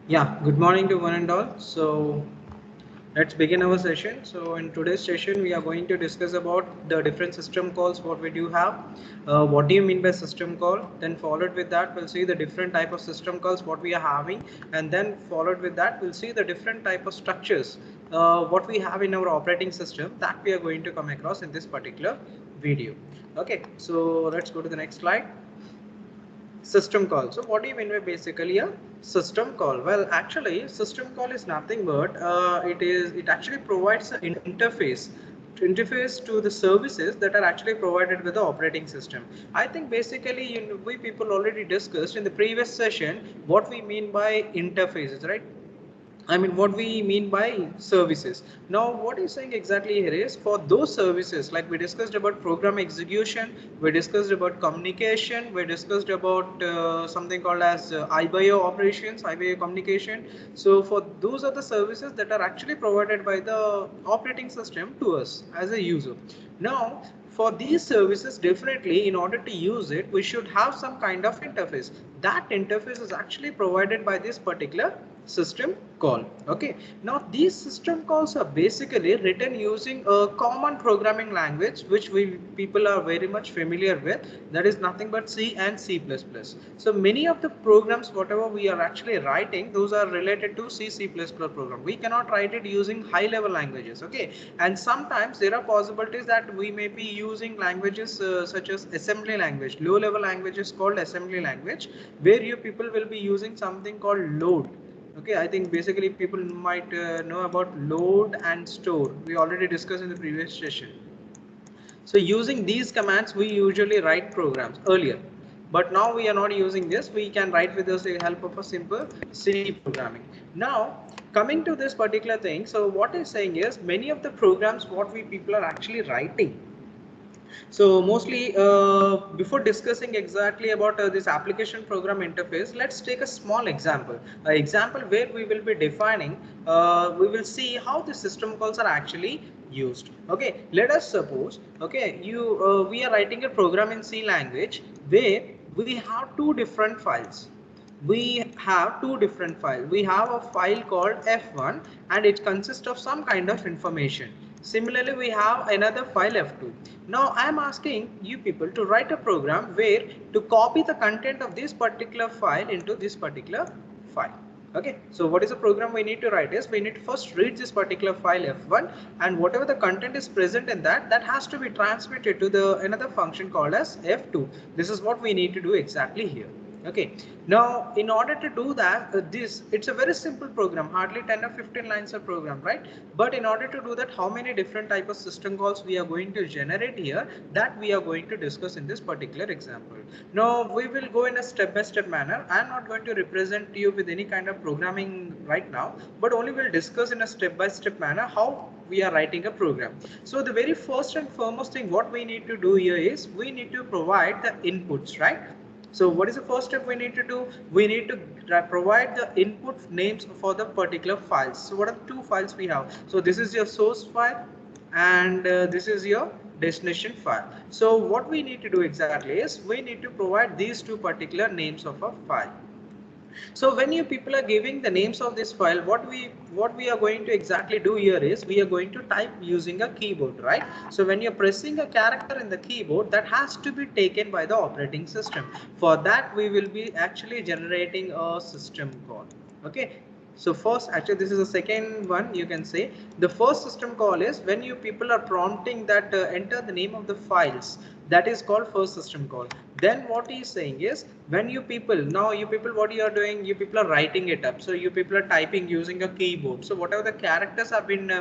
Yeah, good morning to one and all. So let's begin our session. So in today's session, we are going to discuss about the different system calls, what we do have, what do you mean by system call, then followed with that, we'll see the different type of system calls, what we are having, and then followed with that, we'll see the different type of structures, what we have in our operating system that we are going to come across in this particular video. Okay, so let's go to the next slide. System call. So what do you mean by basically a system call? Well, actually system call is nothing but it actually provides an interface to the services that are actually provided with the operating system. I think basically we people already discussed in the previous session what we mean by interfaces, right? I mean, what we mean by services. Now, what he's saying exactly here is for those services, like we discussed about program execution, we discussed about communication, we discussed about something called as IBIO operations, IBIO communication. So, for those are the services that are actually provided by the operating system to us as a user. Now, for these services, definitely in order to use it, we should have some kind of interface. That interface is actually provided by this particular system call. Okay, now these system calls are basically written using a common programming language which we people are very much familiar with, that is nothing but C and C++. So many of the programs whatever we are actually writing, those are related to C++ program. We cannot write it using high level languages. Okay, and sometimes there are possibilities that we may be using languages such as assembly language, low level languages called assembly language, where you people will be using something called load. Okay, I think basically people might know about load and store. We already discussed in the previous session. So using these commands, we usually write programs earlier. But now we are not using this. We can write with the help of a simple C programming. Now, coming to this particular thing, so what is saying is many of the programs what we people are actually writing, so mostly before discussing exactly about this application program interface, let's take a small example. An example where we will be defining, we will see how the system calls are actually used. Okay, let us suppose, okay, we are writing a program in C language where we have two different files. We have two different files. We have a file called F1 and it consists of some kind of information. Similarly, we have another file F2. Now I am asking you people to write a program where to copy the content of this particular file into this particular file. Okay, so what is the program we need to write is we need to first read this particular file F1, and whatever the content is present in that has to be transmitted to the another function called as F2. This is what we need to do exactly here. Okay, now in order to do that, it's a very simple program, hardly 10 or 15 lines of program, right? But in order to do that, how many different type of system calls we are going to generate here, that we are going to discuss in this particular example. Now we will go in a step-by-step manner. I am not going to represent you with any kind of programming right now, but only will discuss in a step-by-step manner how we are writing a program. So the very first and foremost thing what we need to do here is we need to provide the inputs, right? So what is the first step we need to do? We need to provide the input names for the particular files. So what are the two files we have? So this is your source file and this is your destination file. So what we need to do exactly is we need to provide these two particular names of a file. So when you people are giving the names of this file, what we are going to exactly do here is we are going to type using a keyboard, right? So when you're pressing a character in the keyboard, that has to be taken by the operating system. For that, we will be actually generating a system call. Okay. So first, actually, this is the second one you can say. The first system call is when you people are prompting that enter the name of the files. That is called first system call. Then what he is saying is when you people, now you people what you are doing, you people are writing it up. So you people are typing using a keyboard. So whatever the characters have been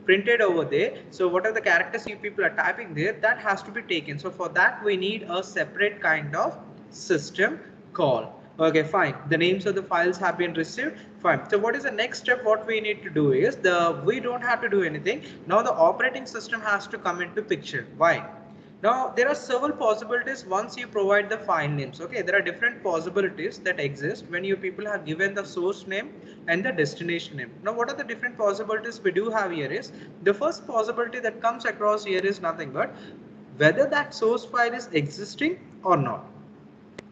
printed over there, so whatever the characters you people are typing there, that has to be taken. So for that we need a separate kind of system call. Okay, fine. The names of the files have been received. Fine. So what is the next step? What we need to do is we don't have to do anything. Now the operating system has to come into picture. Why? Now there are several possibilities once you provide the file names. Okay, there are different possibilities that exist when you people have given the source name and the destination name. Now what are the different possibilities we do have here is the first possibility that comes across here is nothing but whether that source file is existing or not.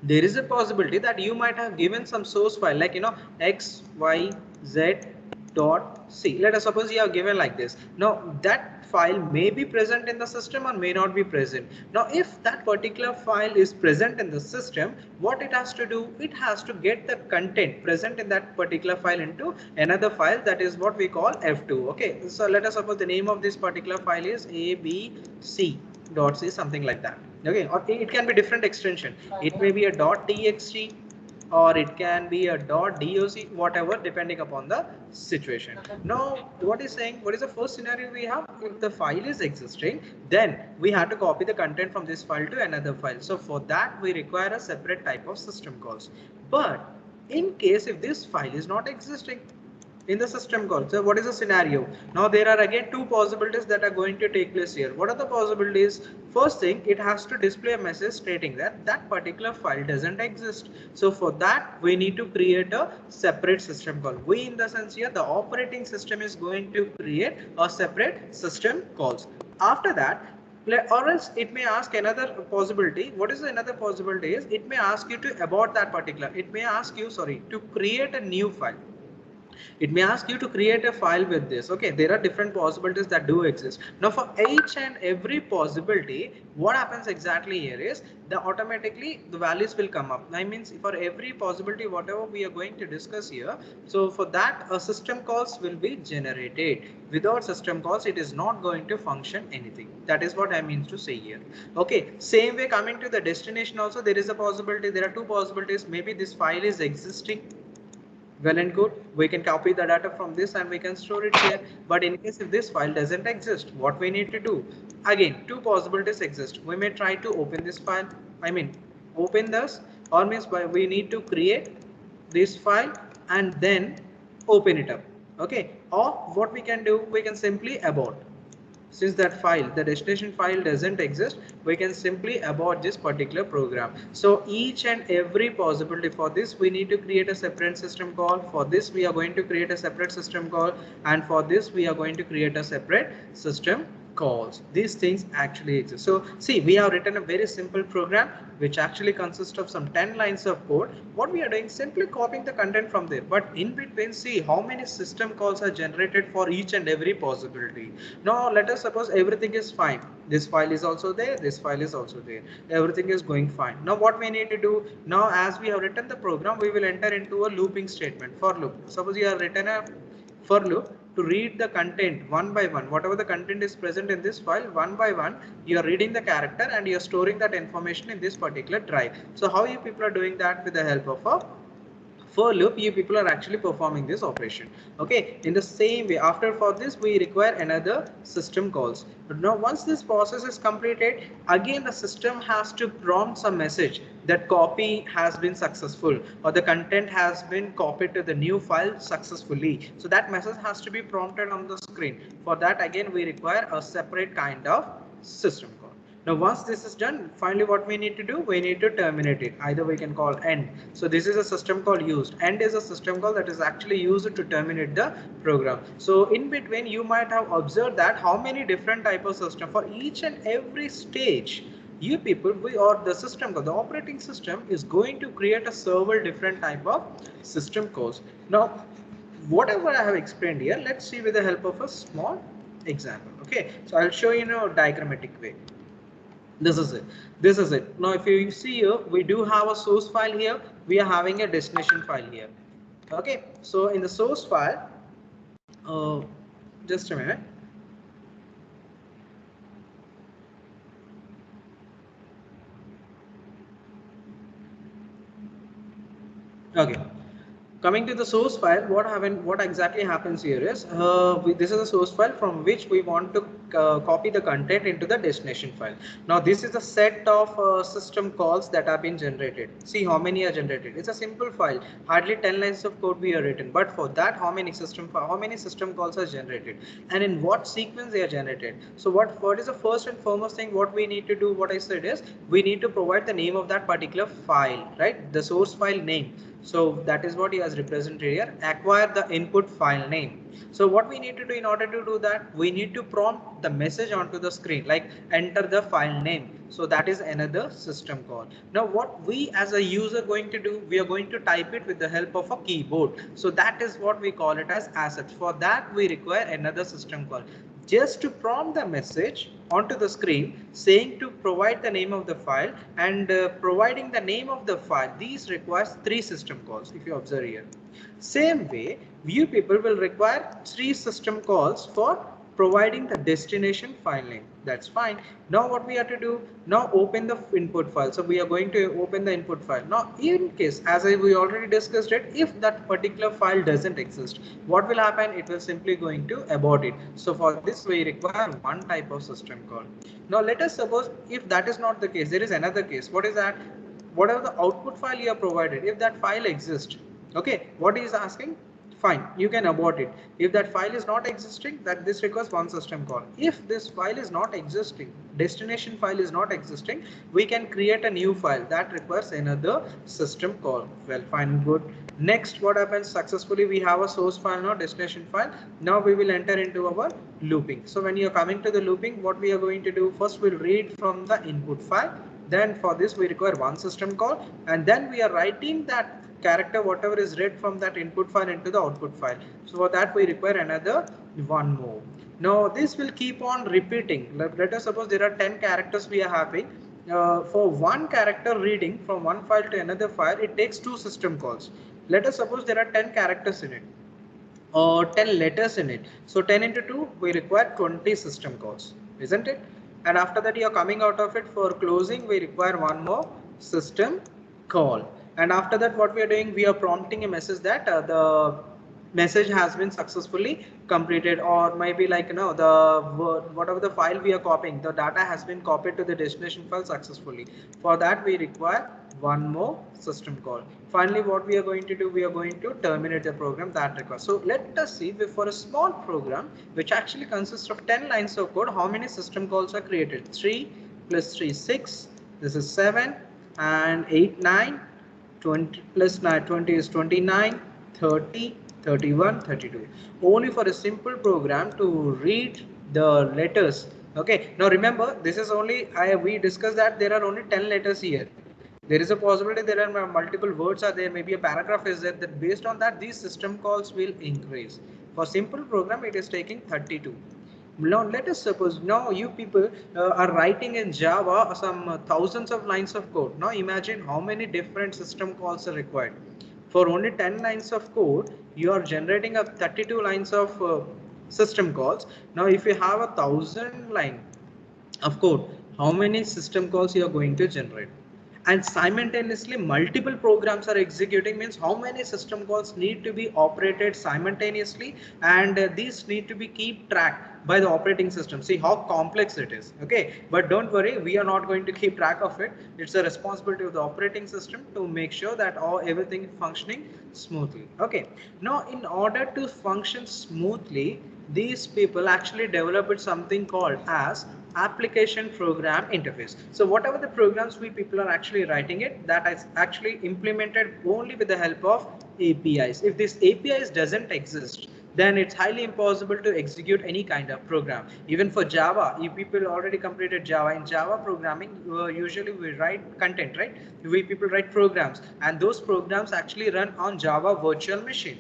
there is a possibility that you might have given some source file like x y z dot c. Let us suppose you have given like this. Now that file may be present in the system or may not be present. Now if that particular file is present in the system, what it has to do, it has to get the content present in that particular file into another file, that is what we call f2. Okay, so let us suppose the name of this particular file is abc dot c, something like that. Okay, or it can be different extension. It may be a dot txt or it can be a dot doc, whatever, depending upon the situation. Now what is saying, what is the first scenario we have? If the file is existing, then we have to copy the content from this file to another file. So for that we require a separate type of system calls. But in case if this file is not existing in the system call, so what is the scenario? Now there are again two possibilities that are going to take place here. What are the possibilities? First thing, it has to display a message stating that that particular file doesn't exist. So for that we need to create a separate system call. We, in the sense here, the operating system is going to create a separate system calls. After that, or else it may ask another possibility. What is another possibility is it may ask you to abort that particular, it may ask you, sorry, to create a new file. It may ask you to create a file with this. Okay, there are different possibilities that do exist. Now for each and every possibility, what happens exactly here is the automatically the values will come up. I means for every possibility whatever we are going to discuss here, so for that a system calls will be generated. Without system calls it is not going to function anything. That is what I mean to say here. Okay, same way coming to the destination also, there is a possibility, there are two possibilities. Maybe this file is existing, well and good, we can copy the data from this and we can store it here. But in case if this file doesn't exist, what we need to do, again two possibilities exist. We may try to open this file, I mean open this, or means by we need to create this file and then open it up. Okay, or what we can do, we can simply abort. Since that file, the destination file doesn't exist, we can simply abort this particular program. So each and every possibility, for this we need to create a separate system call, for this we are going to create a separate system call, and for this we are going to create a separate system calls. These things actually exist. So see, we have written a very simple program which actually consists of some 10 lines of code. What we are doing, simply copying the content from there, but in between see how many system calls are generated for each and every possibility. Now let us suppose everything is fine, this file is also there, this file is also there, everything is going fine. Now what we need to do, now as we have written the program, we will enter into a looping statement, for loop. Suppose you have written a for loop to read the content one by one, whatever the content is present in this file, one by one you are reading the character and you are storing that information in this particular drive. So how you people are doing that? With the help of a for loop, you people are actually performing this operation. Okay, in the same way, after for this we require another system calls. But now once this process is completed, again the system has to prompt some message that copy has been successful or the content has been copied to the new file successfully. So that message has to be prompted on the screen. For that again we require a separate kind of system call. Now once this is done, finally what we need to do, we need to terminate it. Either we can call end. So this is a system call used. End is a system call that is actually used to terminate the program. So in between you might have observed that how many different type of system for each and every stage you people, we or the system call, the operating system is going to create a several different type of system calls. Now whatever I have explained here, let's see with the help of a small example. Okay, so I'll show you in a diagrammatic way. This is it, this is it. Now if you see here, we do have a source file here, we are having a destination file here. Okay, so in the source file, just a minute. Okay, coming to the source file, what exactly happens here is this is a source file from which we want to copy the content into the destination file. Now this is a set of system calls that have been generated. See how many are generated. It's a simple file, hardly 10 lines of code we have written, but for that how many system calls are generated and in what sequence they are generated. So what is the first and foremost thing what we need to do, what I said is we need to provide the name of that particular file, right? The source file name. So that is what he has represented here. Acquire the input file name. So what we need to do in order to do that, we need to prompt the message onto the screen like enter the file name. So that is another system call. Now what we as a user going to do, we are going to type it with the help of a keyboard. So that is what we call it as assets. For that we require another system call. Just to prompt the message onto the screen saying to provide the name of the file and providing the name of the file, these requires 3 system calls if you observe here. Same way, view people will require 3 system calls for providing the destination file name. That's fine. Now what we have to do, now open the input file. So we are going to open the input file. Now in case, as we already discussed it, if that particular file doesn't exist, what will happen? It will simply going to abort it. So for this we require one type of system call. Now let us suppose if that is not the case, there is another case. What is that? Whatever the output file you have provided, if that file exists, okay, what is asking? Fine, you can abort it. If that file is not existing, that this requires one system call. If this file is not existing, destination file is not existing, we can create a new file that requires another system call. Well, fine, good. Next, what happens? Successfully we have a source file now, destination file. Now we will enter into our looping. So when you are coming to the looping, what we are going to do, first we'll read from the input file. Then for this we require one system call, and then we are writing that character whatever is read from that input file into the output file. So for that we require another one more. Now this will keep on repeating. Let us suppose there are 10 characters we are having. For one character reading from one file to another file, it takes 2 system calls. Let us suppose there are 10 characters in it or 10 letters in it. So 10 into 2 we require 20 system calls, isn't it? And after that you are coming out of it, for closing we require one more system call. And after that what we are doing, we are prompting a message that the message has been successfully completed, or maybe like the whatever the file we are copying, the data has been copied to the destination file successfully. For that we require one more system call. Finally what we are going to do, we are going to terminate the program that requires. So let us see, for a small program which actually consists of 10 lines of code, how many system calls are created. 3 plus 3 6, this is 7, and 8 9, 20 plus 9, 20 is 29, 30, 31, 32. Only for a simple program to read the letters. Okay, now remember this is only, we discussed that there are only 10 letters here. There is a possibility there are multiple words are there, maybe a paragraph is there, that based on that these system calls will increase. For simple program it is taking 32. Now let us suppose now you people are writing in Java some thousands of lines of code. Now imagine how many different system calls are required. For only 10 lines of code, you are generating up 32 lines of system calls. Now if you have 1,000 line of code, how many system calls you are going to generate? And simultaneously multiple programs are executing, means how many system calls need to be operated simultaneously, and these need to be keep track by the operating system. See how complex it is. Okay, but don't worry, we are not going to keep track of it. It's a responsibility of the operating system to make sure that everything is functioning smoothly. Okay, now in order to function smoothly, these people actually developed something called as application program interface. So whatever the programs we people are actually writing it, that is actually implemented only with the help of APIs. If this APIs doesn't exist, then it's highly impossible to execute any kind of program. Even for Java, if people already completed Java, in Java programming usually we write content, right? We people write programs, and those programs actually run on Java virtual machine.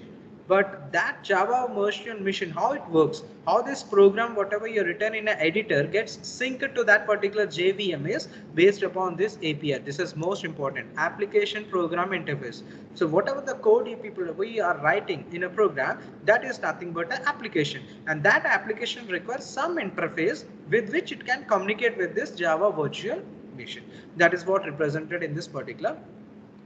But that Java version machine, how it works, how this program, whatever you written in an editor, gets synced to that particular JVM is based upon this API. This is most important, application program interface. So whatever the code you people we are writing in a program, that is nothing but an application, and that application requires some interface with which it can communicate with this Java virtual machine. That is what represented in this particular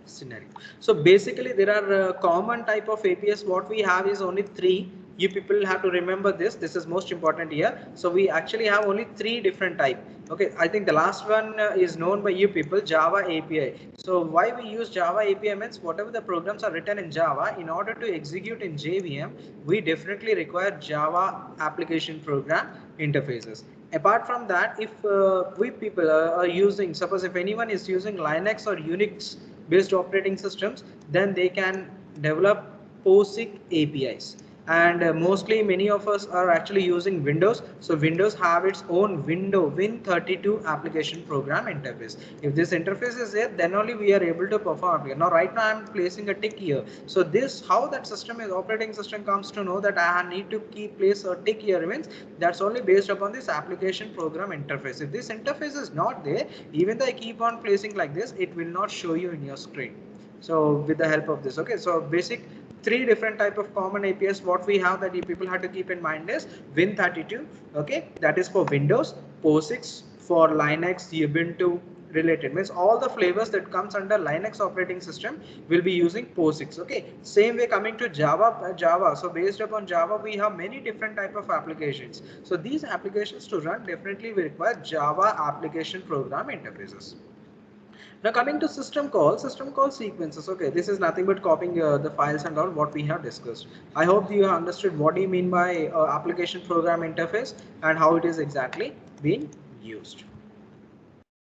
scenario. So basically there are common type of APIs. What we have is only 3. You people have to remember this. This is most important here. So we actually have only 3 different type. Okay, I think the last one is known by you people, Java API. So why we use Java API means whatever the programs are written in Java, in order to execute in JVM, we definitely require Java application program interfaces. Apart from that, if we people are using, suppose if anyone is using Linux or Unix based operating systems, then they can develop POSIX APIs. and mostly many of us are actually using Windows. So Windows have its own Win32 application program interface. If this interface is there, then only we are able to perform. Now right now I'm placing a tick here. So this, how that system is, operating system comes to know that I need to keep place a tick here, means that's only based upon this application program interface. If this interface is not there, even though I keep on placing like this, it will not show you in your screen. So with the help of this, okay, so basic three different type of common APIs what we have that you people have to keep in mind is Win32, okay, that is for Windows, POSIX for Linux, Ubuntu related, means all the flavors that comes under Linux operating system will be using POSIX. Okay, same way coming to Java. So based upon Java we have many different type of applications. So these applications to run definitely will require Java application program interfaces. Now coming to system call sequences. Okay, this is nothing but copying the files and all what we have discussed. I hope you have understood what do you mean by application program interface and how it is exactly being used.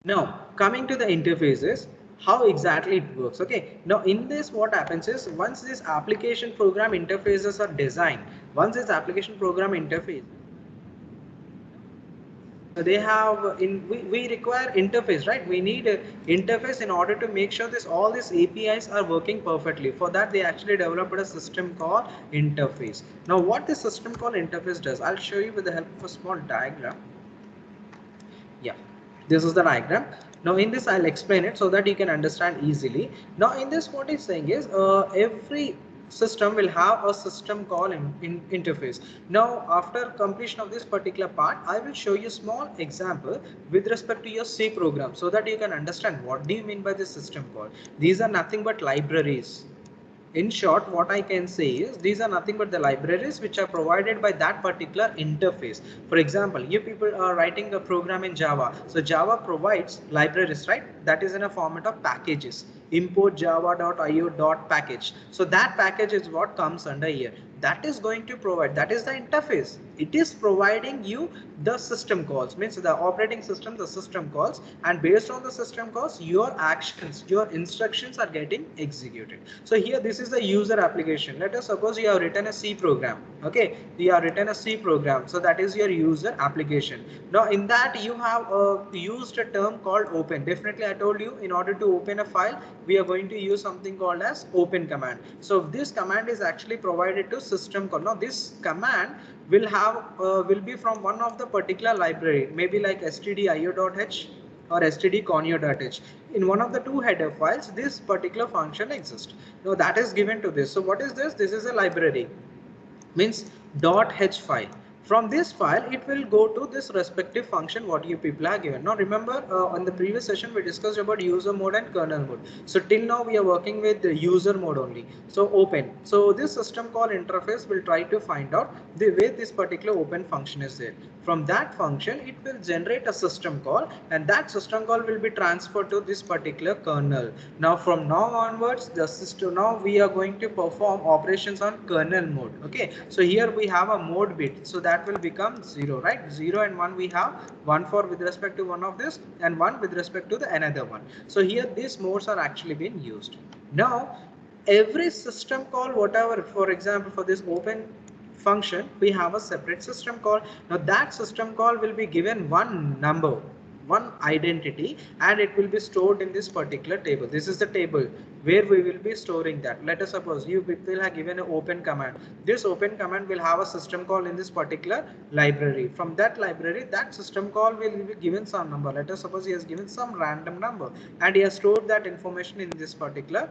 Now coming to the interfaces, how exactly it works. Okay, now in this what happens is once this application program interfaces are designed, once this application program interface they have we require interface, right? We need a interface in order to make sure this all these APIs are working perfectly. For that they actually developed a system called interface. Now what this system called interface does, I'll show you with the help of a small diagram. Yeah, this is the diagram. Now in this I'll explain it so that you can understand easily. Now in this what it's saying is every system will have a system call in interface. Now after completion of this particular part, I will show you small example with respect to your C program so that you can understand what do you mean by the system call. These are nothing but libraries. In short, what I can say is these are nothing but the libraries which are provided by that particular interface. For example, you people are writing a program in Java. So Java provides libraries, right? That is in a format of packages. Import java.io.package. So that package is what comes under here. That is going to provide, that is the interface. It is providing you the system calls, means the operating system, the system calls, and based on the system calls, your actions, your instructions are getting executed. So here this is the user application. Let us suppose you have written a C program. Okay, you have written a C program, so that is your user application. Now in that you have used a term called open. Definitely I told you in order to open a file we are going to use something called as open command. So this command is actually provided to system call. Now this command will have will be from one of the particular library, maybe like stdio.h or stdconio.h. In one of the two header files this particular function exists. Now that is given to this. So what is this? This is a library, means .h file. From this file it will go to this respective function what you people are given. Now remember on the previous session we discussed about user mode and kernel mode. So till now we are working with the user mode only. So open, so this system call interface will try to find out the way this particular open function is there. From that function it will generate a system call, and that system call will be transferred to this particular kernel. Now from now onwards the system, now we are going to perform operations on kernel mode. Okay, so here we have a mode bit, so that will become 0, right? 0 and 1 we have, 1 for with respect to one of this and 1 with respect to the another one. So here these modes are actually being used. Now every system call, whatever, for example for this open function we have a separate system call. Now that system call will be given one number, one identity, and it will be stored in this particular table. This is the table where we will be storing that. Let us suppose you will have given an open command. This open command will have a system call in this particular library. From that library that system call will be given some number. Let us suppose he has given some random number and he has stored that information in this particular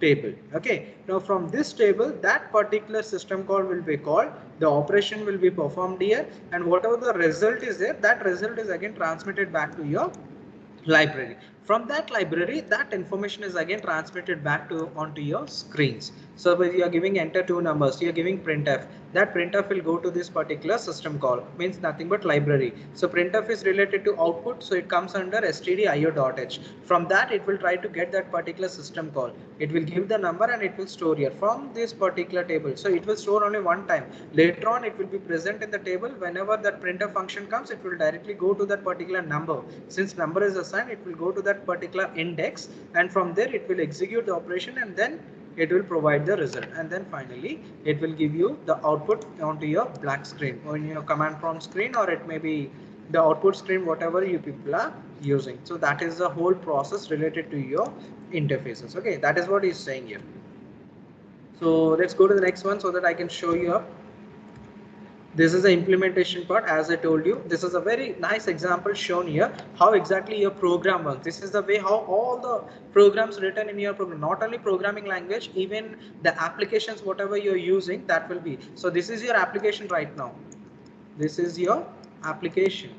table. Okay, now from this table that particular system call will be called, the operation will be performed here, and whatever the result is there, that result is again transmitted back to your library. From that library that information is again transmitted back to onto your screens. So if you are giving enter two numbers, you are giving printf, that printf will go to this particular system call, means nothing but library. So printf is related to output, so it comes under stdio.h. From that it will try to get that particular system call, it will give the number and it will store here from this particular table. So it will store only one time, later on it will be present in the table. Whenever that printf function comes it will directly go to that particular number. Since number is assigned, it will go to that particular index, and from there it will execute the operation and then it will provide the result, and then finally it will give you the output onto your black screen or in your command prompt screen, or it may be the output screen, whatever you people are using. So that is the whole process related to your interfaces. Okay, that is what he's saying here. So let's go to the next one so that I can show you up. This is the implementation part. As I told you, this is a very nice example shown here how exactly your program works. This is the way how all the programs written in your program, not only programming language, even the applications, whatever you're using, that will be. So this is your application right now. This is your application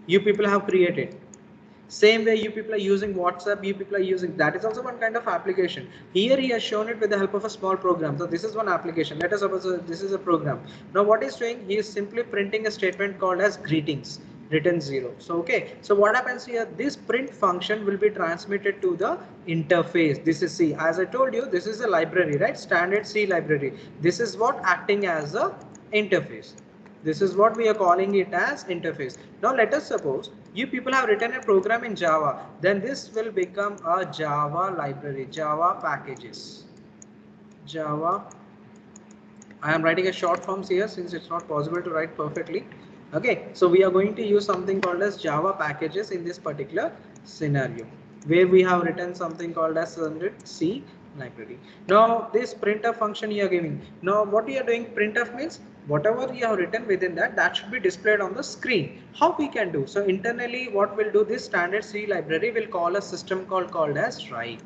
you people have created. Same way you people are using WhatsApp, you people are using, that is also one kind of application. Here he has shown it with the help of a small program. So this is one application. Let us suppose this is a program. Now what he's doing, he is simply printing a statement called as greetings, return 0. So okay, so what happens here, this print function will be transmitted to the interface. This is C. As I told you, this is a library, right? Standard C library. This is what acting as a interface. This is what we are calling it as interface. Now let us suppose you people have written a program in Java, then this will become a Java library, Java packages. Java. I am writing a short forms here since it's not possible to write perfectly. Okay, so we are going to use something called as Java packages in this particular scenario, where we have written something called as C library. Now this printf function you are giving. Now what you are doing, printf means whatever you have written within that, that should be displayed on the screen. How we can do? So internally what we'll do, this standard C library will call a system call called as write.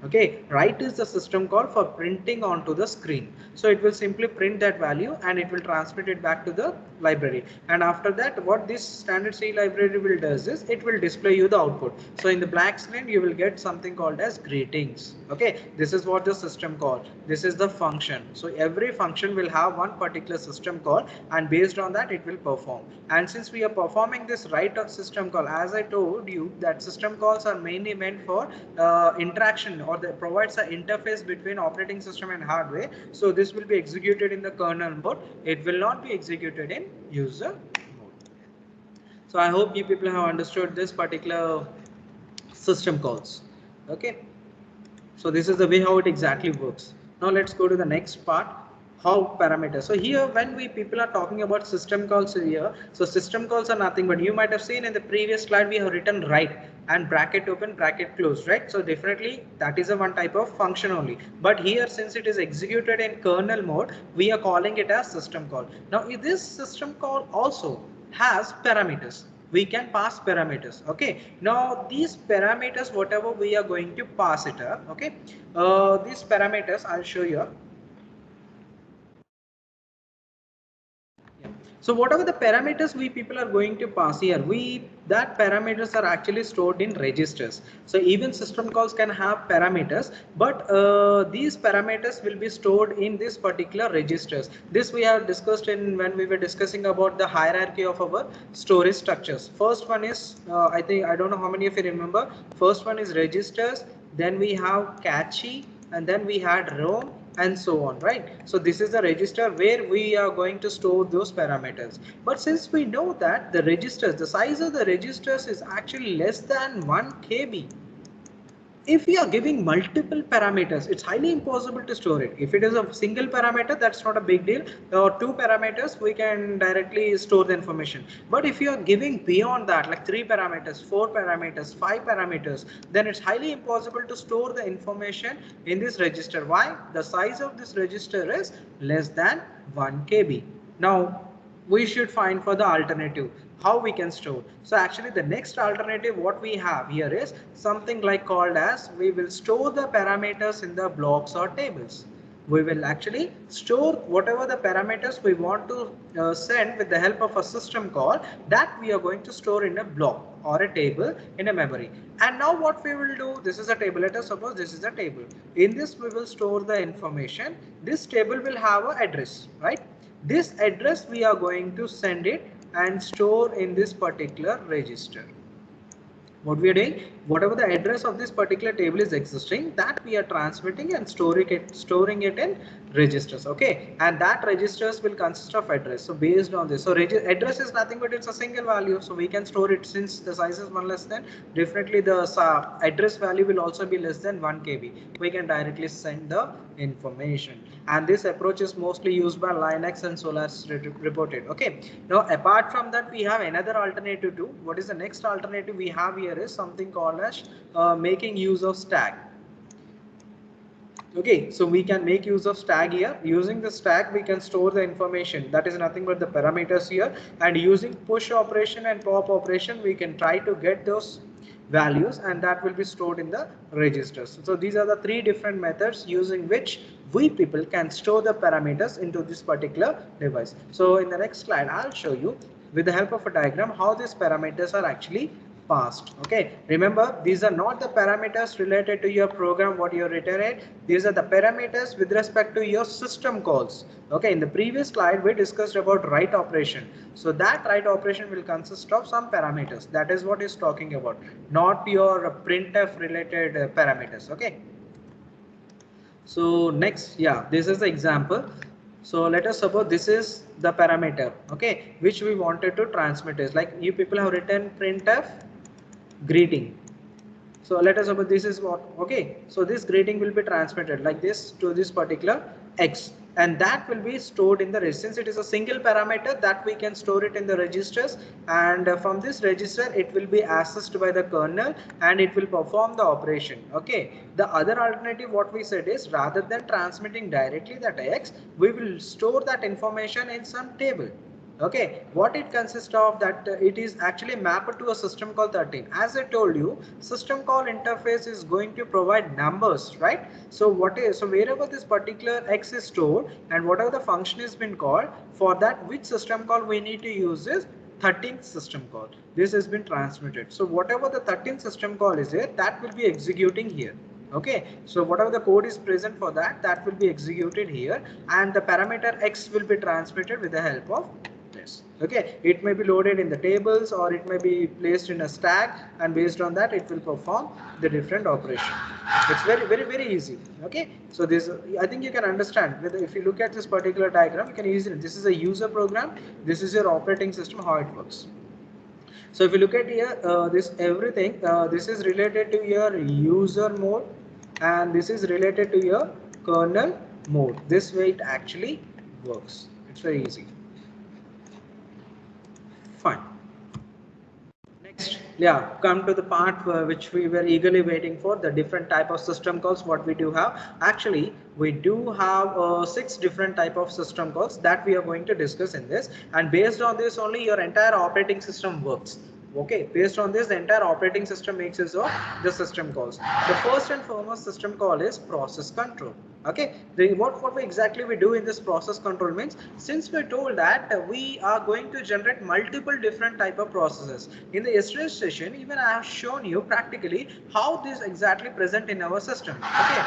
Okay, write is the system call for printing onto the screen. So it will simply print that value and it will transmit it back to the library. And after that, what this standard C library will does is it will display you the output. So in the black screen, you will get something called as greetings. Okay, this is what the system call. This is the function. So every function will have one particular system call, and based on that, it will perform. And since we are performing this write system call, as I told you, that system calls are mainly meant for interaction, or that provides an interface between operating system and hardware. So this will be executed in the kernel mode. It will not be executed in user mode. So I hope you people have understood this particular system calls. Okay. So this is the way how it exactly works. Now let's go to the next part. How parameters. So here when we people are talking about system calls here, so system calls are nothing but, you might have seen in the previous slide we have written write and bracket open bracket close, right? So definitely that is a one type of function only, but here since it is executed in kernel mode, we are calling it as system call. Now if this system call also has parameters, we can pass parameters. Okay, now these parameters, whatever we are going to pass it up, okay, these parameters I'll show you. So whatever the parameters we people are going to pass here, that parameters are actually stored in registers. So even system calls can have parameters, but these parameters will be stored in this particular registers. This we have discussed in when we were discussing about the hierarchy of our storage structures. First one is I don't know how many of you remember. First one is registers, then we have cache, and then we had ROM, and so on, right? So this is the register where we are going to store those parameters. But since we know that the registers, the size of the registers is actually less than 1 KB, if we are giving multiple parameters, it's highly impossible to store it. If it is a single parameter, that's not a big deal, or 2 parameters, we can directly store the information. But if you are giving beyond that, like 3 parameters, 4 parameters, 5 parameters, then it's highly impossible to store the information in this register. Why? The size of this register is less than 1 KB. Now we should find for the alternative how we can store. So actually the next alternative what we have here is something like called as, we will store the parameters in the blocks or tables. We will actually store whatever the parameters we want to send with the help of a system call, that we are going to store in a block or a table in a memory. And now what we will do, this is a table. Let us suppose this is a table. In this we will store the information. This table will have an address, right? This address we are going to send it and store in this particular register. what we are doing, whatever the address of this particular table is existing, that we are transmitting and storing it in registers. Okay, and that registers will consist of address. So based on this, so address is nothing but it's a single value, so we can store it. Since the size is 1 less than, definitely the address value will also be less than 1 KB. We can directly send the information, and this approach is mostly used by Linux and Solaris reported. Okay, now apart from that, we have another alternative too. What is the next alternative we have here is something called as making use of stack. Okay, so we can make use of stack here. Using the stack, we can store the information, that is nothing but the parameters here, and using push operation and pop operation, we can try to get those values, and that will be stored in the registers. So these are the three different methods using which we people can store the parameters into this particular device. So in the next slide, I'll show you with the help of a diagram how these parameters are actually passed. Okay, remember, these are not the parameters related to your program what you're written it. These are the parameters with respect to your system calls. Okay, in the previous slide we discussed about write operation. So that write operation will consist of some parameters. That is what is talking about, not your printf related parameters. Okay, so next, yeah, this is the example. So let us suppose this is the parameter, okay, which we wanted to transmit is like you people have written printf greeting. So let us suppose this is what, okay, so this greeting will be transmitted like this to this particular X, and that will be stored in the register. Since it is a single parameter, that we can store it in the registers, and from this register it will be accessed by the kernel and it will perform the operation. Okay, the other alternative what we said is rather than transmitting directly that X, we will store that information in some table. Okay, what it consists of, that it is actually mapped to a system call 13. As I told you, system call interface is going to provide numbers, right? So wherever this particular X is stored and whatever the function has been called, for that which system call we need to use is 13th system call. This has been transmitted. So whatever the 13th system call is here, that will be executing here. Okay, so whatever the code is present for that, that will be executed here, and the parameter X will be transmitted with the help of this. Okay, it may be loaded in the tables or it may be placed in a stack, and based on that it will perform the different operation. It's very easy. Okay, so this, I think you can understand whether if you look at this particular diagram, you can easily, this is a user program, this is your operating system, how it works. So if you look at here, this everything, this is related to your user mode and this is related to your kernel mode. This way it actually works. It's very easy. Fine. Next, yeah, come to the part which we were eagerly waiting for, the different type of system calls what we do have. Actually, we do have 6 different type of system calls that we are going to discuss in this, and based on this only your entire operating system works. Okay, based on this the entire operating system makes use of the system calls. The first and foremost system call is process control. Okay, what exactly we do in this process control means, since we're told that we are going to generate multiple different type of processes. In the yesterday's session, even I have shown you practically how this exactly present in our system. Okay,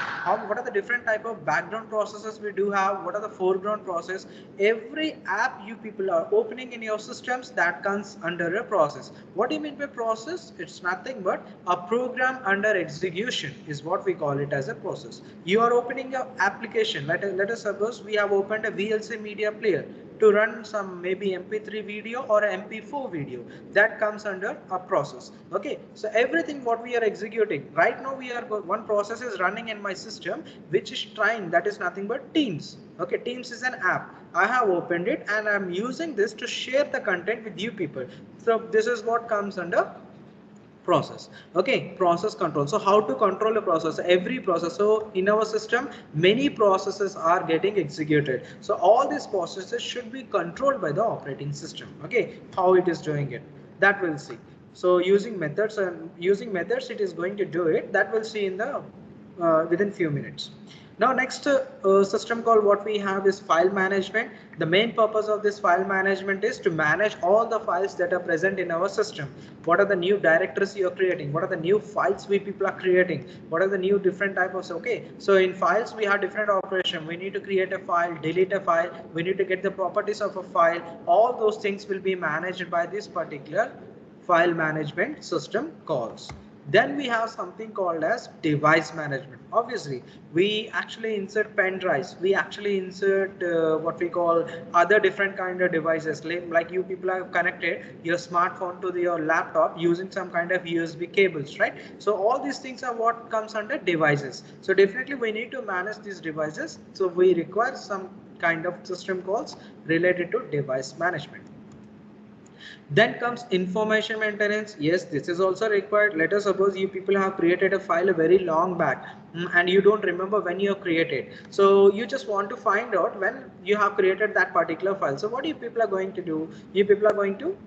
what are the different type of background processes we do have, what are the foreground process. Every app you people are opening in your systems, that comes under a process. What do you mean by process? It's nothing but a program under execution is what we call it as a process. You are opening a application. Let us suppose we have opened a VLC media player to run some maybe MP3 video or MP4 video. That comes under a process. Okay, so everything what we are executing right now, we are one process is running in my system which is trying, that is nothing but Teams. Okay, Teams is an app. I have opened it and I'm using this to share the content with you people. So this is what comes under process. Okay, process control. So how to control a process? Every process. So in our system, many processes are getting executed. So all these processes should be controlled by the operating system. Okay, how it is doing it, that we'll see. So using methods, it is going to do it. That we'll see in the within few minutes. Now next system call what we have is file management. The main purpose of this file management is to manage all the files that are present in our system. What are the new directories you are creating? What are the new files we people are creating? What are the new different types of, okay, so in files we have different operation. We need to create a file, delete a file, we need to get the properties of a file. All those things will be managed by this particular file management system calls. Then we have something called as device management. Obviously, we actually insert pen drives. We actually insert what we call other different kind of devices. Like you people have connected your smartphone to your laptop using some kind of USB cables, right? So all these things are what comes under devices. So definitely we need to manage these devices. So we require some kind of system calls related to device management. Then comes information maintenance. Yes, this is also required. Let us suppose you people have created a file a very long back, and you don't remember when you have created. So you just want to find out when you have created that particular file. So what you people are going to do? You people are going to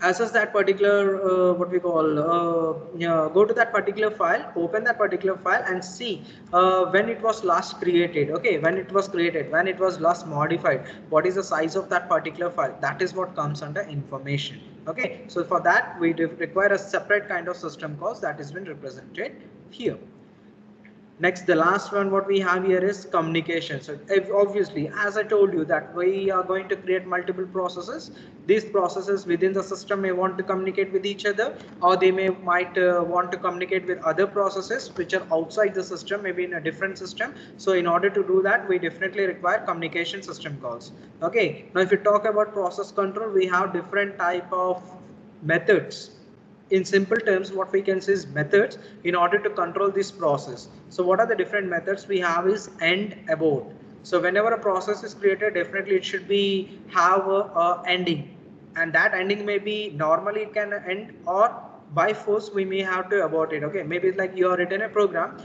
access that particular what we call yeah, go to that particular file, open that particular file and see when it was last created. Okay, when it was created, when it was last modified, what is the size of that particular file. That is what comes under information. Okay, so for that we require a separate kind of system calls that has been represented here. Next, the last one what we have here is communication. So obviously, as I told you that we are going to create multiple processes. These processes within the system may want to communicate with each other, or they might want to communicate with other processes which are outside the system, maybe in a different system. So in order to do that, we definitely require communication system calls. Okay, now if you talk about process control, we have different type of methods. In simple terms, what we can say is methods in order to control this process. So what are the different methods we have is end, abort. So whenever a process is created, definitely it should be have a ending, and that ending may be normally it can end, or by force we may have to abort it. Okay, maybe it's like you have written a program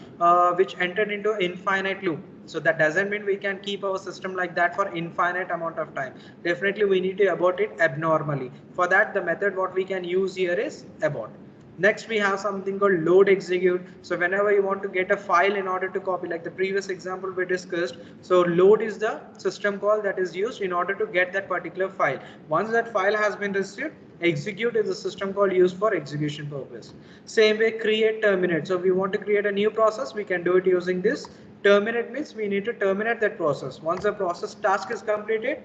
which entered into infinite loop. So that doesn't mean we can keep our system like that for infinite amount of time. Definitely we need to abort it abnormally. For that, the method what we can use here is abort. Next, we have something called load execute. So whenever you want to get a file in order to copy, like the previous example we discussed, so load is the system call that is used in order to get that particular file. Once that file has been received, execute is the system call used for execution purpose. Same way, create, terminate. So if we want to create a new process, we can do it using this. Terminate means we need to terminate that process. Once the process task is completed,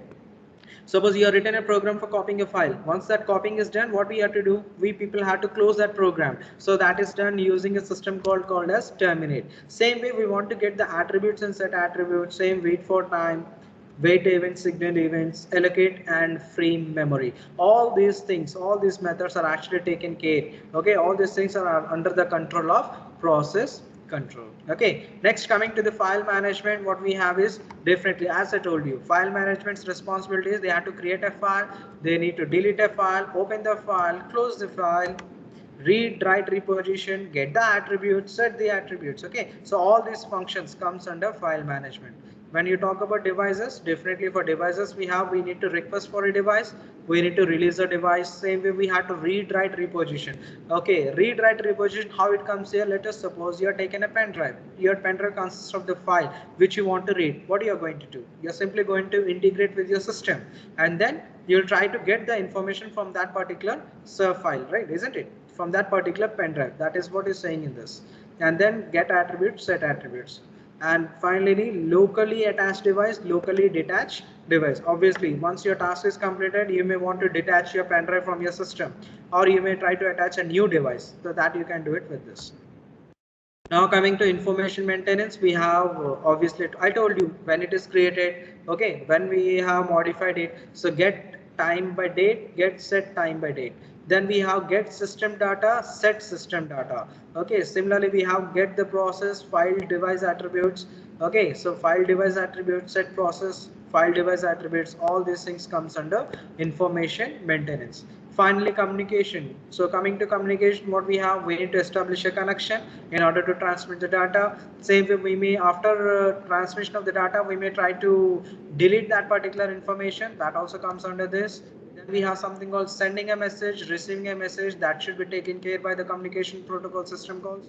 suppose you have written a program for copying a file. Once that copying is done, what we have to do? We people have to close that program. So that is done using a system called as terminate. Same way we want to get the attributes and set attributes. Same wait for time, wait events, signal events, allocate and free memory. All these things, all these methods are actually taken care. Okay, all these things are under the control of process control. Okay, next coming to the file management, what we have is definitely, as I told you, file management's responsibilities. They have to create a file, they need to delete a file, open the file, close the file, read, write, reposition, get the attributes, set the attributes. Okay, so all these functions comes under file management. When you talk about devices, definitely for devices we need to request for a device, we need to release a device. Same way we have to read, write, reposition. Okay, read, write, reposition, how it comes here? Let us suppose you are taking a pen drive. Your pen drive consists of the file which you want to read. What are you going to do? You're simply going to integrate with your system, and then you'll try to get the information from that particular file, right? Isn't it? From that particular pen drive. That is what is saying in this. And then get attributes, set attributes. And finally, locally attached device, locally detached device. Obviously, once your task is completed, you may want to detach your pen drive from your system, or you may try to attach a new device, so that you can do it with this. Now coming to information maintenance, we have obviously I told you when it is created. Okay, when we have modified it, so get time by date, get set time by date. Then we have get system data, set system data. Okay, similarly we have get the process, file device attributes. Okay, so file device attributes, set process, file device attributes, all these things comes under information maintenance. Finally, communication. So coming to communication, what we have, we need to establish a connection in order to transmit the data. Same way we may, after transmission of the data, we may try to delete that particular information. That also comes under this. Then we have something called sending a message, receiving a message. That should be taken care by the communication protocol system calls.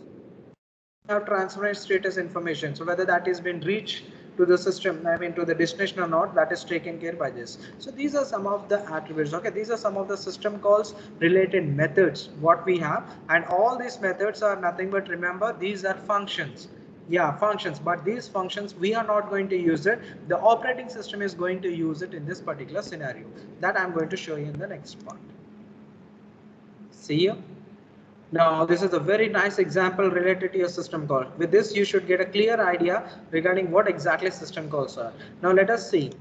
Have transferred status information, so whether that is been reached to the system, I mean to the destination or not, that is taken care by this. So these are some of the attributes. Okay, these are some of the system calls related methods what we have, and all these methods are nothing but, remember, these are functions. Yeah, functions, but these functions we are not going to use it. The operating system is going to use it in this particular scenario that I'm going to show you in the next part. See here. Now, this is a very nice example related to your system call. With this, you should get a clear idea regarding what exactly system calls are. Now, let us see.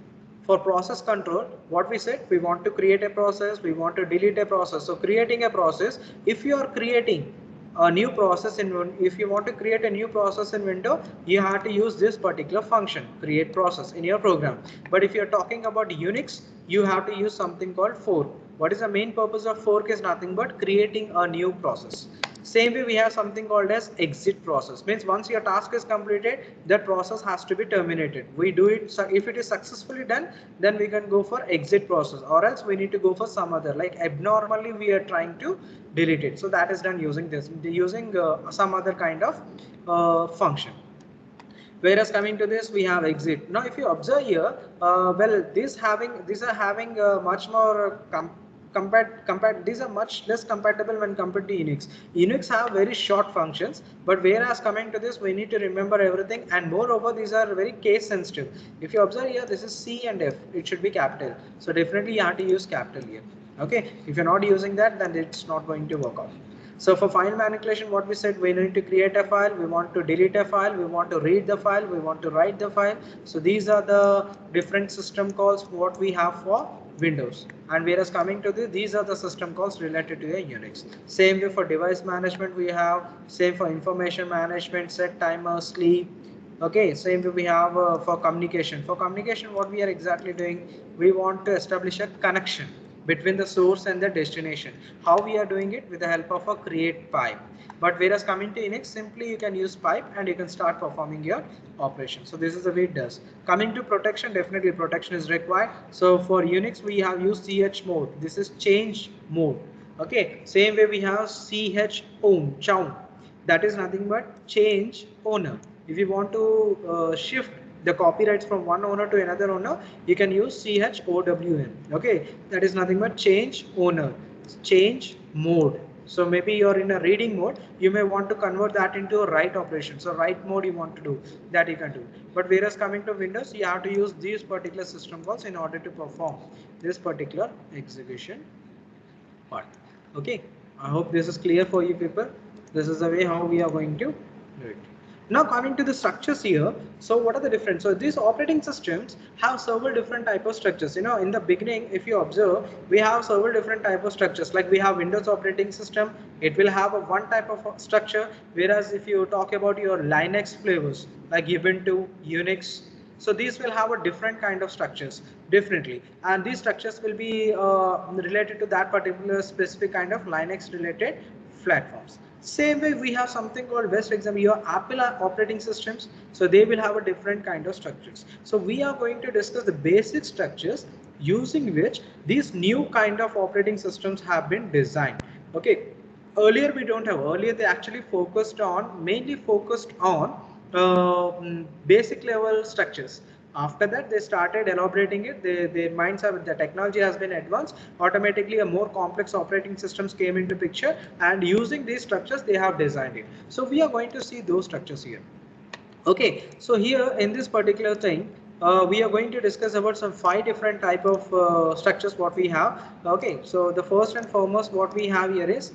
For process control, what we said, we want to create a process, we want to delete a process. So creating a process, if you are creating a new process if you want to create a new process in window, you have to use this particular function, create process, in your program. But if you're talking about Unix, you have to use something called fork. What is the main purpose of fork is nothing but creating a new process. Same way we have something called as exit process, means once your task is completed, that process has to be terminated. We do it, so if it is successfully done, then we can go for exit process, or else we need to go for some other, like abnormally we are trying to delete it. So that is done using this, using some other kind of function. Whereas coming to this, we have exit. Now, if you observe here, well, these are having much more these are much less compatible when compared to Unix. Unix have very short functions, but whereas coming to this, we need to remember everything, and moreover, these are very case sensitive. If you observe here, this is C and F, it should be capital. So definitely you have to use capital here. Okay, if you're not using that, then it's not going to work out. So for file manipulation, what we said, we need to create a file, we want to delete a file, we want to read the file, we want to write the file. So these are the different system calls what we have for Windows. And whereas coming to this, these are the system calls related to a Unix. Same way for device management we have, same for information management, set timer, sleep. Okay, same way we have for communication. For communication, what we are exactly doing, we want to establish a connection between the source and the destination. How we are doing it? With the help of a create pipe. But whereas coming to Unix, simply you can use pipe and you can start performing your operation. So this is the way it does. Coming to protection, definitely protection is required. So for Unix, we have used ch mode. This is change mode. Okay, same way we have ch own chown. That is nothing but change owner. If you want to shift the copyrights from one owner to another owner, you can use CHOWN. Okay, that is nothing but change owner, change mode. So maybe you're in a reading mode, you may want to convert that into a write operation. So write mode you want to do, that you can do. But whereas coming to Windows, you have to use these particular system calls in order to perform this particular execution part. Okay, I hope this is clear for you people. This is the way how we are going to do it. Now coming to the structures here, so what are the different? So these operating systems have several different type of structures. You know, in the beginning, if you observe, we have several different type of structures. Like we have Windows operating system, it will have a one type of structure. Whereas if you talk about your Linux flavors, like Ubuntu, Unix, so these will have a different kind of structures differently, and these structures will be related to that particular specific kind of Linux related platforms. Same way we have something called best example, your Apple operating systems, so they will have a different kind of structures. So we are going to discuss the basic structures using which these new kind of operating systems have been designed. Okay, earlier we don't have, earlier they actually mainly focused on basic level structures. After that, they started elaborating it. Their minds have, the technology has been advanced. Automatically, a more complex operating systems came into picture, and using these structures, they have designed it. So we are going to see those structures here. Okay, so here in this particular thing, we are going to discuss about some 5 different type of structures what we have. Okay, so the first and foremost what we have here is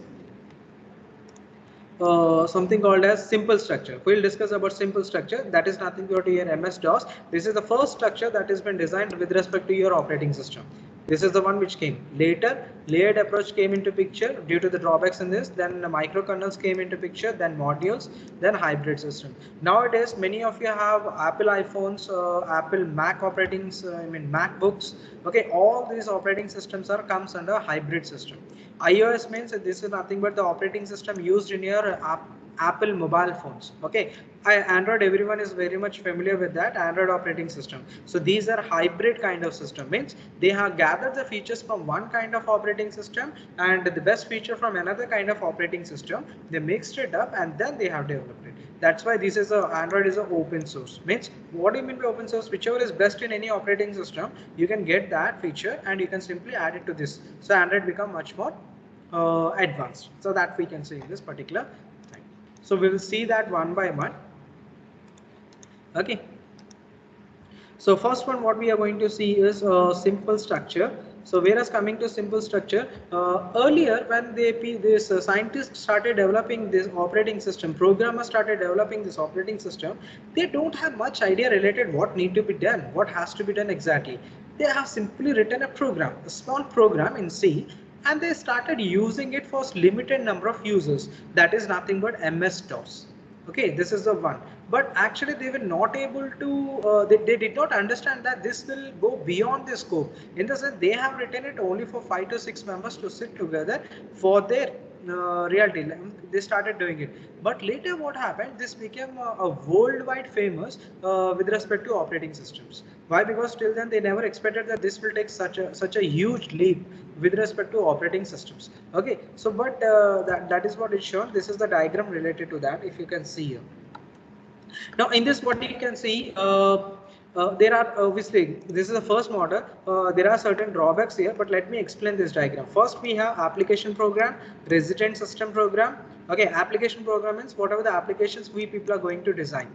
something called as simple structure. We'll discuss about simple structure. That is nothing but your MS-DOS. This is the first structure that has been designed with respect to your operating system. This is the one which came later. Layered approach came into picture due to the drawbacks in this. Then the microkernels came into picture. Then modules. Then hybrid system. Nowadays, many of you have Apple iPhones, Apple Mac MacBooks. Okay, all these operating systems comes under hybrid system. iOS means that this is nothing but the operating system used in your Apple mobile phones. Okay, Android, everyone is very much familiar with that Android operating system. So these are hybrid kind of system, means they have gathered the features from one kind of operating system and the best feature from another kind of operating system. They mixed it up and then they have developed it. That's why this is Android is an open source. Means what do you mean by open source? Whichever is best in any operating system, you can get that feature and you can simply add it to this. So Android become much more advanced. So that we can see in this particular thing. So we will see that one by one. Okay. So first one what we are going to see is a simple structure. So whereas coming to simple structure, earlier when this scientists started developing this operating system, programmers started developing this operating system, they don't have much idea related what need to be done, what has to be done exactly. They have simply written a program, a small program in C, and they started using it for limited number of users. That is nothing but MS-DOS. Okay, this is the one. But actually they were not able to, they did not understand that this will go beyond the scope. In the sense, they have written it only for 5 to 6 members to sit together for their reality. They started doing it. But later what happened, this became a worldwide famous with respect to operating systems. Why? Because till then they never expected that this will take such a huge leap with respect to operating systems. Okay, so but that is what is shown. This is the diagram related to that, if you can see here. Now in this what you can see, there are obviously, this is the first model. There are certain drawbacks here, but let me explain this diagram. First we have application program, resident system program. Okay, application program means whatever the applications we people are going to design.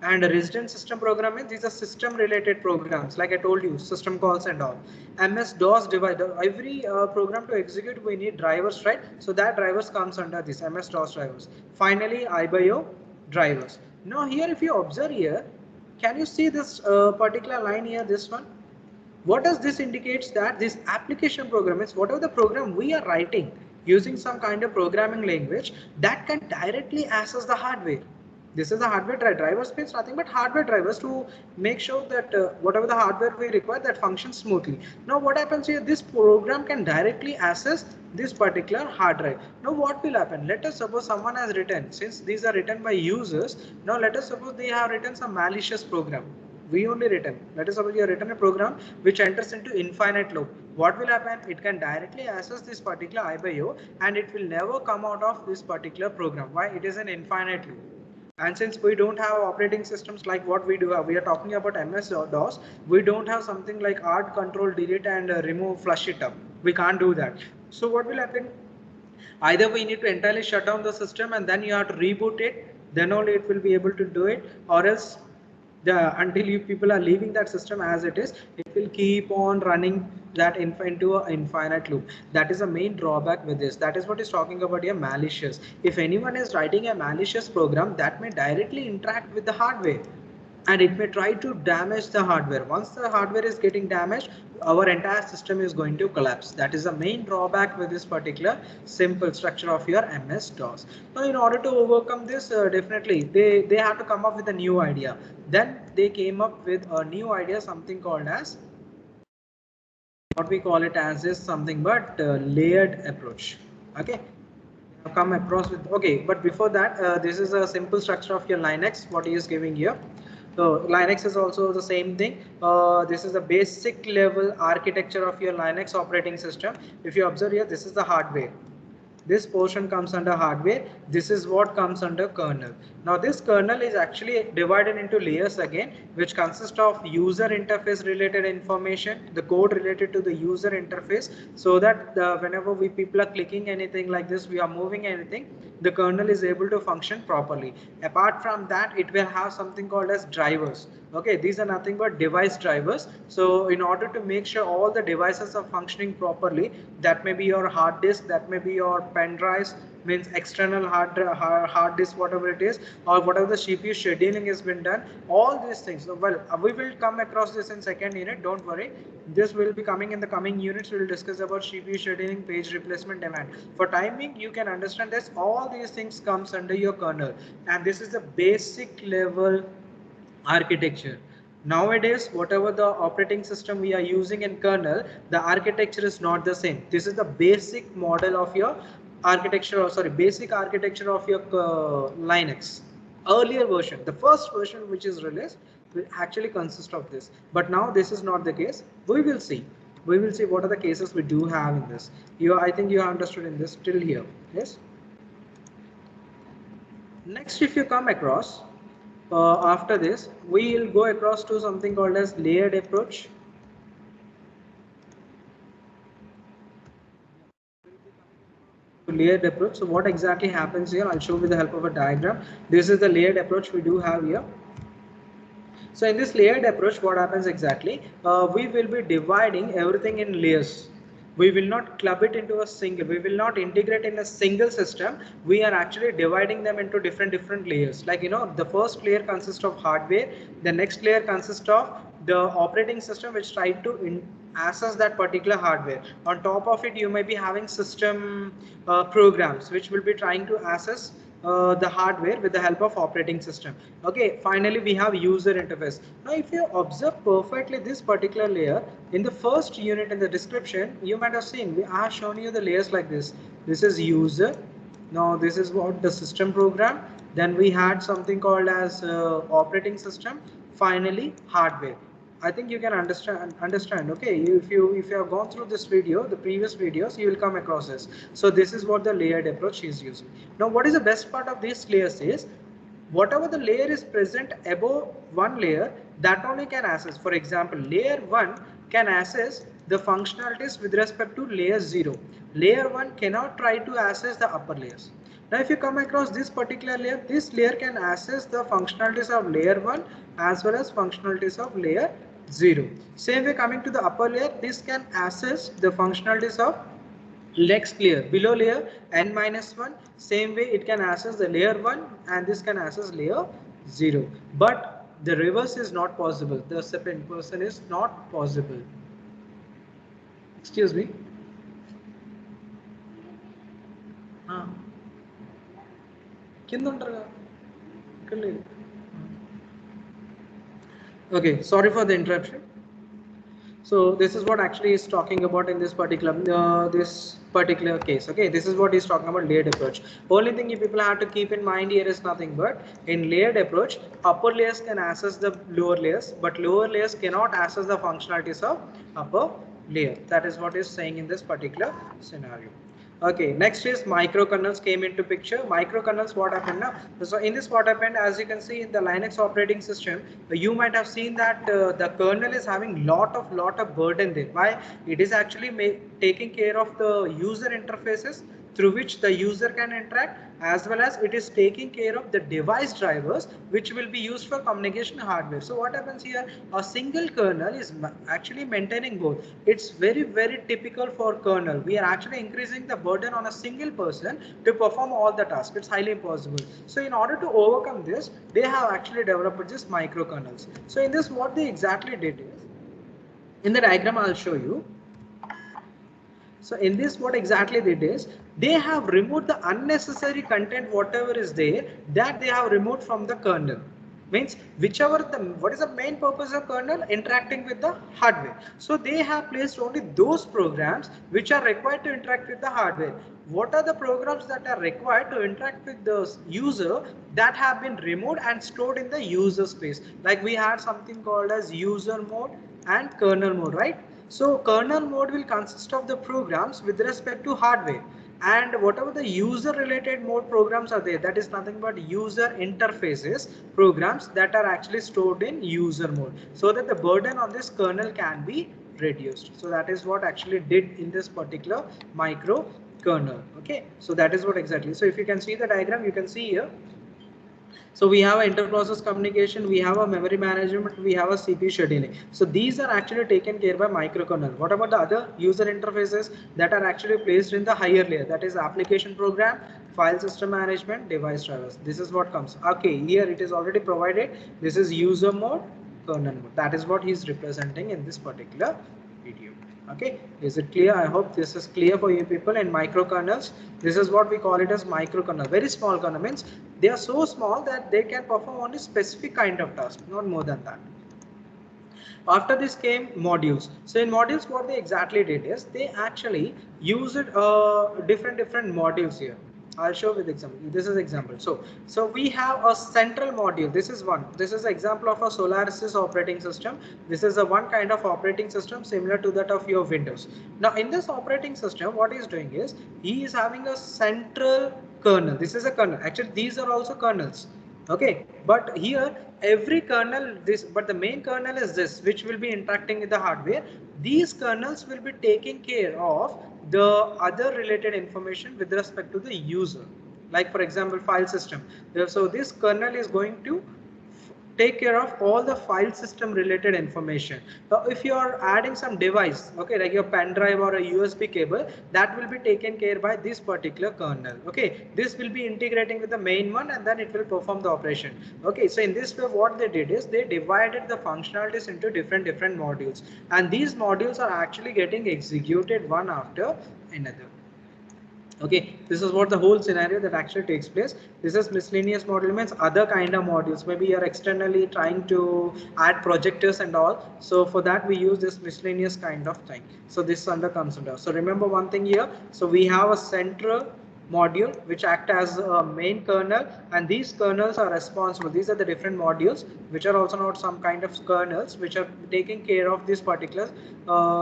And a resident system program means these are system related programs, like I told you, system calls and all. MS-DOS divider, every program to execute we need drivers, right? So that drivers comes under this MS-DOS drivers. Finally, IBIO drivers. Now here if you observe here, can you see this particular line here, this one? What does this indicates? That this application program is whatever the program we are writing using some kind of programming language that can directly access the hardware. This is the hardware drivers means nothing but hardware drivers to make sure that whatever the hardware we require that functions smoothly. Now what happens here, this program can directly access this particular hard drive. Now what will happen, let us suppose someone has written, since these are written by users, now let us suppose they have written some malicious program. We only written, let us suppose you have written a program which enters into infinite loop. What will happen, it can directly access this particular IBIO and it will never come out of this particular program. Why? It is an infinite loop. And since we don't have operating systems like what we do have, we are talking about MS-DOS, we don't have something like add, control, delete and remove, flush it up. We can't do that. So what will happen? Either we need to entirely shut down the system and then you have to reboot it, then only it will be able to do it, or else until you people are leaving that system as it is, it will keep on running that into an infinite loop. That is the main drawback with this. That is what is talking about here, malicious. If anyone is writing a malicious program, that may directly interact with the hardware and it may try to damage the hardware. Once the hardware is getting damaged, our entire system is going to collapse. That is the main drawback with this particular simple structure of your MS-DOS. Now in order to overcome this, definitely they have to come up with a new idea. Then they came up with a new idea, something called as, what we call it as is something but layered approach. Okay, come across with, okay, but before that, this is a simple structure of your Linux, what he is giving here. So Linux is also the same thing. This is the basic level architecture of your Linux operating system. If you observe here, this is the hardware. This portion comes under hardware. This is what comes under kernel. Now this kernel is actually divided into layers again, which consist of user interface related information, the code related to the user interface, so that whenever we people are clicking anything like this, we are moving anything, the kernel is able to function properly. Apart from that, it will have something called as drivers. Okay, these are nothing but device drivers. So in order to make sure all the devices are functioning properly, that may be your hard disk, that may be your pen drives, means external hard disk, whatever it is, or whatever the CPU scheduling has been done, all these things. Well, we will come across this in second unit, don't worry. This will be coming in the coming units. We will discuss about CPU scheduling, page replacement, demand. For timing, you can understand this, all these things comes under your kernel, and this is the basic level architecture. Nowadays, whatever the operating system we are using in kernel, the architecture is not the same. This is the basic model of your architecture, or sorry, basic architecture of your Linux. Earlier version, the first version which is released, will actually consist of this. But now this is not the case. We will see. We will see what are the cases we do have in this. I think you have understood in this till here. Yes. Next, if you come across, after this, we will go across to something called as layered approach. Layered approach. So what exactly happens here? I'll show with the help of a diagram. This is the layered approach we do have here. So in this layered approach, what happens exactly? We will be dividing everything in layers. We will not club it into a single, we will not integrate in a single system. We are actually dividing them into different layers. Like, you know, the first layer consists of hardware, the next layer consists of the operating system which try to access that particular hardware. On top of it, you may be having system programs which will be trying to access the hardware with the help of operating system. Okay, finally we have user interface. Now if you observe perfectly this particular layer, in the first unit in the description, you might have seen I have shown you the layers like this. This is user. Now this is what the system program. Then we had something called as operating system. Finally hardware. I think you can understand. Okay, if you have gone through this video, the previous videos, you will come across this. So this is what the layered approach is using. Now what is the best part of these layers is, whatever the layer is present above one layer, that only can access. For example, layer 1 can access the functionalities with respect to layer 0. Layer 1 cannot try to access the upper layers. Now if you come across this particular layer, this layer can access the functionalities of layer 1 as well as functionalities of layer 0. Same way, coming to the upper layer, this can access the functionalities of next layer, below layer n minus 1. Same way it can access the layer 1 and this can access layer 0. But the reverse is not possible. The second person is not possible. Excuse me. Okay, sorry for the interruption. So this is what actually is talking about in this particular case. Okay, this is what he's talking about, layered approach. Only thing you people have to keep in mind here is nothing but, in layered approach, upper layers can access the lower layers, but lower layers cannot access the functionalities of upper layer. That is what is saying in this particular scenario. Okay, next is microkernels came into picture. Microkernels, what happened now? So in this, what happened, as you can see in the Linux operating system, you might have seen that the kernel is having lot of burden there. Why? It is actually taking care of the user interfaces through which the user can interact, as well as it is taking care of the device drivers which will be used for communication hardware. So what happens here, a single kernel is actually maintaining both. It's very typical for kernel. We are actually increasing the burden on a single person to perform all the tasks. It's highly impossible. So in order to overcome this, they have actually developed this microkernels. So in this, what they exactly did is, in the diagram I'll show you. So in this, what exactly they did is, they have removed the unnecessary content, whatever is there, that they have removed from the kernel. Means what is the main purpose of kernel? Interacting with the hardware. So they have placed only those programs which are required to interact with the hardware. What are the programs that are required to interact with the user, that have been removed and stored in the user space? Like we had something called as user mode and kernel mode, right? So kernel mode will consist of the programs with respect to hardware, and whatever the user related mode programs are there, that is nothing but user interfaces programs that are actually stored in user mode, so that the burden on this kernel can be reduced. So that is what actually did in this particular micro kernel. Okay, so that is what exactly. So if you can see the diagram, you can see here. So we have inter-process communication, we have a memory management, we have a CPU scheduling. So these are actually taken care by microkernel. What about the other user interfaces that are actually placed in the higher layer? That is application program, file system management, device drivers. This is what comes. Okay, here it is already provided. This is user mode, kernel mode. That is what he is representing in this particular video. Okay, is it clear? I hope this is clear for you people. In microkernels, this is what we call it as microkernel. Very small kernel, means they are so small that they can perform only specific kind of task, not more than that. After this came modules. So in modules, what they exactly did is, they actually used different modules here. I'll show with example. This is example. So we have a central module. This is one. This is example of a Solaris operating system. This is a one kind of operating system similar to that of your Windows. Now in this operating system, what he's doing is, he is having a central kernel. This is a kernel. Actually, these are also kernels. Okay, but here every kernel, but the main kernel is this, which will be interacting with the hardware. These kernels will be taking care of the other related information with respect to the user, like for example file system. So this kernel is going to take care of all the file system related information. So if you are adding some device, okay, like your pen drive or a USB cable, that will be taken care by this particular kernel. Okay, this will be integrating with the main one and then it will perform the operation. Okay, so in this way what they did is they divided the functionalities into different modules, and these modules are actually getting executed one after another. Okay, this is what the whole scenario that actually takes place. This is miscellaneous module, means other kind of modules. Maybe you're externally trying to add projectors and all. So for that we use this miscellaneous kind of thing. So this under comes under. So remember one thing here. So we have a central module which act as a main kernel, and these kernels are responsible. These are the different modules which are also not some kind of kernels which are taking care of these particular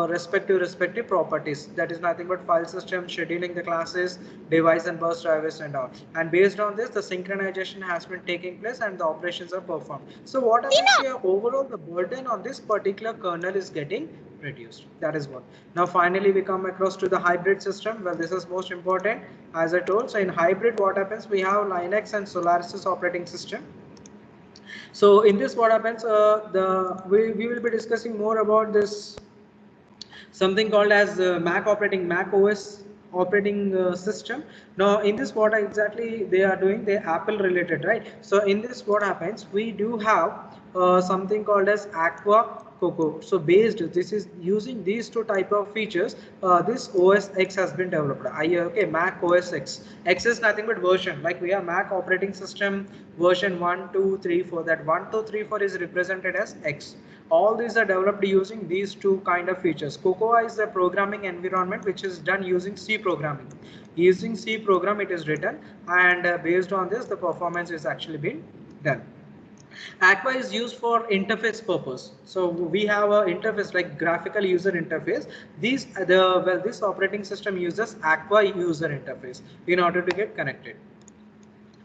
respective properties. That is nothing but file system, scheduling the classes, device and bus drivers and all. And based on this, the synchronization has been taking place and the operations are performed. So what happens here, overall the burden on this particular kernel is getting reduced. That is what. Now finally we come across to the hybrid system. Well, this is most important, as I told. So in hybrid, what happens, we have Linux and Solaris operating system. So in this what happens, we will be discussing more about this something called as Mac OS operating system. Now in this what exactly they are doing, they Apple related, right? So in this what happens, we do have something called as Aqua Coco. So based, this is using these two type of features, this OS X has been developed. Okay, Mac OS X. X is nothing but version, like we have Mac operating system version 1, 2, 3, 4. That 1, 2, 3, 4 is represented as X. All these are developed using these two kind of features. Cocoa is the programming environment which is done using C programming. Using C program it is written, and based on this the performance is actually been done. Aqua is used for interface purpose. So we have a interface like graphical user interface. This operating system uses Aqua user interface in order to get connected.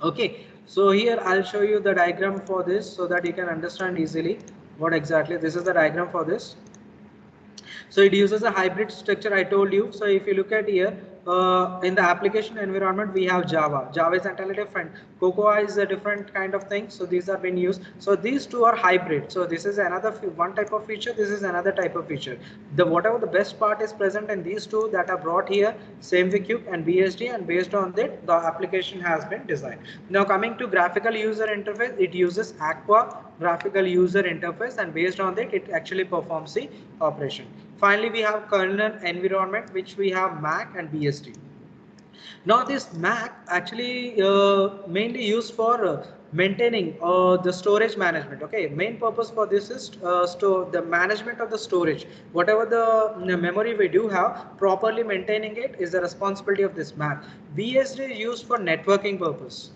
Okay, so here I'll show you the diagram for this so that you can understand easily what exactly. This is the diagram for this. So it uses a hybrid structure, I told you. So if you look at here, in the application environment we have Java. Java is entirely different. Cocoa is a different kind of thing. So these are being used. So these two are hybrid. So this is another one type of feature. This is another type of feature. Whatever the best part is present in these two that are brought here, SameVQ and BSD, and based on that the application has been designed. Now coming to graphical user interface, it uses Aqua graphical user interface, and based on that it actually performs the operation. Finally, we have kernel environment which we have Mac and BSD. Now this Mac actually mainly used for maintaining the storage management. Okay, main purpose for this is the management of the storage. Whatever the memory we do have, properly maintaining it is the responsibility of this Mac. BSD is used for networking purpose.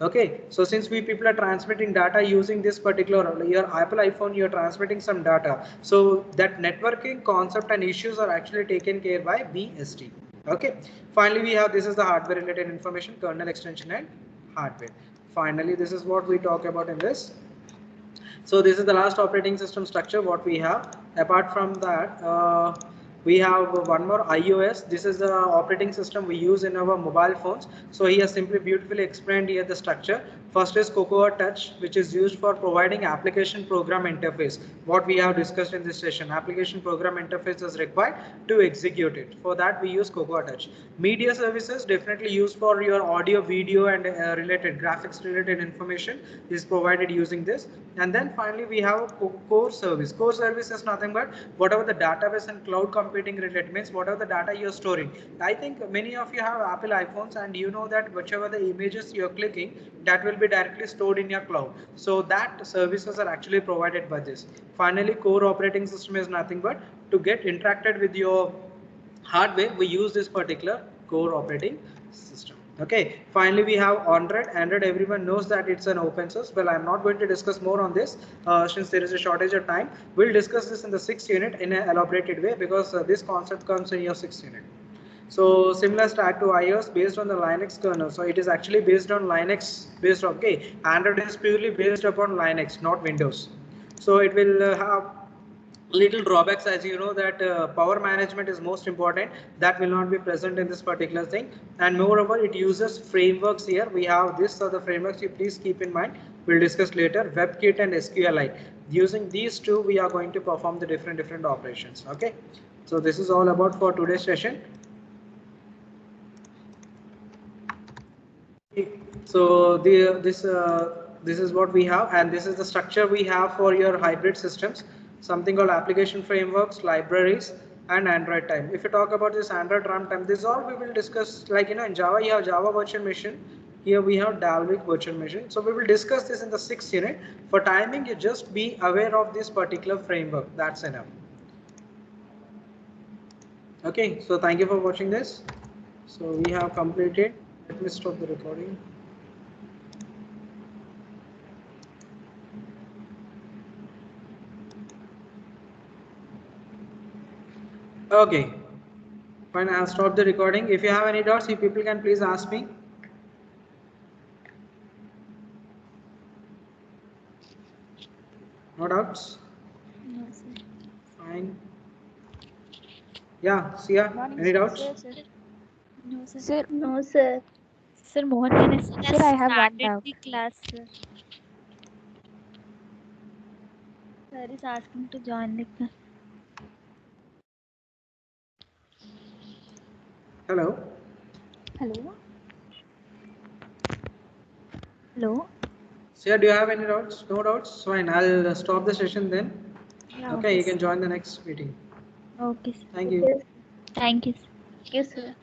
Okay, so since we people are transmitting data using this particular, your Apple iPhone, you're transmitting some data. So that networking concept and issues are actually taken care by BSD. Okay, finally we have, this is the hardware related information, kernel extension and hardware. Finally, this is what we talk about in this. So this is the last operating system structure what we have. Apart from that, we have one more, iOS. This is the operating system we use in our mobile phones. So he has simply beautifully explained here the structure. First is Cocoa Touch, which is used for providing application program interface. What we have discussed in this session, application program interface is required to execute it. For that we use Cocoa Touch. Media services definitely used for your audio, video and related graphics related information is provided using this. And then finally we have core service. Core service is nothing but whatever the database and cloud computing related, means whatever the data you're storing. I think many of you have Apple iPhones and you know that whichever the images you're clicking, that will be directly stored in your cloud. So that services are actually provided by this. Finally, core operating system is nothing but to get interacted with your hardware, we use this particular core operating system. Okay, finally we have Android. Android, everyone knows that it's an open source. Well, I'm not going to discuss more on this since there is a shortage of time. We'll discuss this in the 6th unit in an elaborated way, because this concept comes in your 6th unit. So similar stack to iOS based on the Linux kernel. So it is actually based on Linux based. Okay, Android is purely based upon Linux, not Windows. So it will have little drawbacks, as you know that power management is most important. That will not be present in this particular thing. And moreover, it uses frameworks here. We have this, so the frameworks you please keep in mind. we'll discuss later, WebKit and SQLite. Using these two, we are going to perform the different operations. Okay, so this is all about for today's session. So this is what we have, and this is the structure we have for your hybrid systems. Something called application frameworks, libraries, and Android time. If you talk about this Android runtime, this is all we will discuss. Like in Java, you have Java virtual machine. Here we have Dalvik virtual machine. So we will discuss this in the 6th unit. For timing, you just be aware of this particular framework. That's enough. Okay. So thank you for watching this. So we have completed. Let me stop the recording. Okay, fine. I'll stop the recording. If you have any doubts, you people can please ask me. No doubts? No, sir. Fine. Yeah, Sia, any doubts? Sir. No, sir. Sir, no, sir. Sir, Mohan, can I see? Sir, I have one doubt. The class, sir. Sir is asking to join the class. Hello. Hello. Hello. Sia, do you have any doubts? No doubts? Fine. I'll stop the session then. Yeah, Okay, you can join the next meeting. Okay, sir. Thank you. Thank you, sir. Thank you, sir.